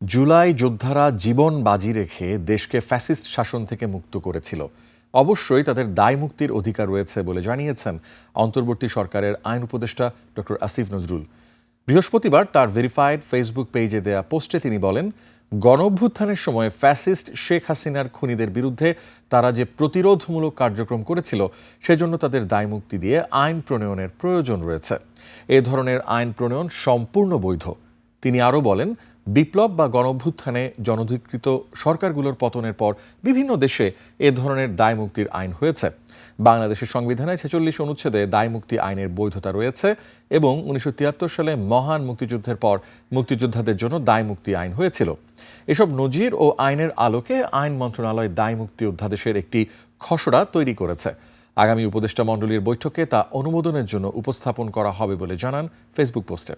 জুলাই যোদ্ধারা জীবন বাজি রেখে দেশকে ফ্যাসিস্ট শাসন থেকে মুক্ত করেছিল। অবশ্যই তাদের দায় মুক্তির অধিকার রয়েছে বলে জানিয়েছেন অন্তর্বর্তী সরকারের আইন উপদেষ্টা ডক্টর আসিফ নজরুল। বৃহস্পতিবার তার ভেরিফাইড ফেসবুক পেজে দেয়া পোস্টে তিনি বলেন, গণঅভ্যুত্থানের সময় ফ্যাসিস্ট শেখ হাসিনার খুনিদের বিরুদ্ধে তারা যে প্রতিরোধমূলক কার্যক্রম করেছিল সেজন্য তাদের দায় মুক্তি দিয়ে আইন প্রণয়নের প্রয়োজন রয়েছে। এ ধরনের আইন প্রণয়ন সম্পূর্ণ বৈধ। তিনি আরও বলেন, বিপ্লব বা গণঅভ্যুত্থানে জনধিকৃত সরকারগুলোর পতনের পর বিভিন্ন দেশে এ ধরনের দায় মুক্তির আইন হয়েছে। বাংলাদেশের সংবিধানে ৪৬ অনুচ্ছেদে দায় মুক্তি আইনের বৈধতা রয়েছে এবং ১৯৭৩ সালে মহান মুক্তিযুদ্ধের পর মুক্তিযোদ্ধাদের জন্য দায় মুক্তি আইন হয়েছিল। এসব নজির ও আইনের আলোকে আইন মন্ত্রণালয় দায় মুক্তি অধ্যাদেশের একটি খসড়া তৈরি করেছে। আগামী উপদেষ্টা মণ্ডলীর বৈঠকে তা অনুমোদনের জন্য উপস্থাপন করা হবে বলে জানান ফেসবুক পোস্টে।